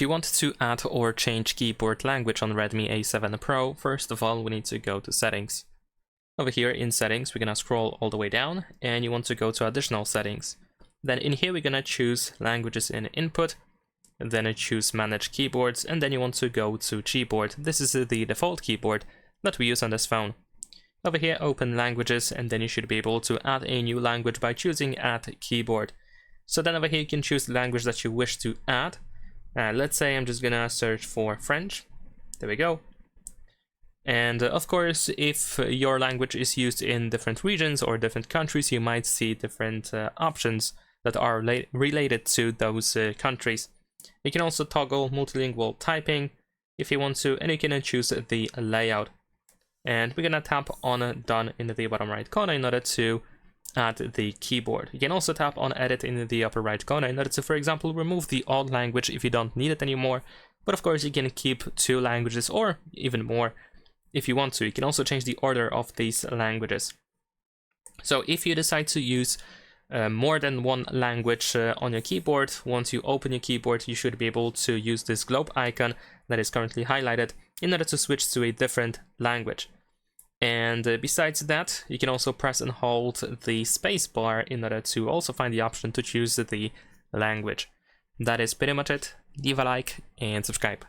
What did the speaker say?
If you want to add or change keyboard language on Redmi A7 Pro, first of all, we need to go to settings. Over here in settings, we're gonna scroll all the way down and you want to go to additional settings. Then in here, we're gonna choose languages in input, and then choose manage keyboards, and then you want to go to Gboard. This is the default keyboard that we use on this phone. Over here, open languages, and then you should be able to add a new language by choosing add keyboard. So then over here, you can choose the language that you wish to add. Let's say I'm just gonna search for French. There we go. And of course, if your language is used in different regions or different countries, you might see different options that are related to those countries. You can also toggle multilingual typing if you want to, and you can choose the layout. And we're gonna tap on done in the bottom right corner in order to add the keyboard. You can also tap on edit in the upper right corner in order to, for example, remove the old language if you don't need it anymore. But of course, you can keep 2 languages or even more if you want to. You can also change the order of these languages. So if you decide to use more than 1 language on your keyboard, once you open your keyboard, you should be able to use this globe icon that is currently highlighted in order to switch to a different language. And besides that, you can also press and hold the space bar in order to also find the option to choose the language. That is pretty much it. Leave a like and subscribe.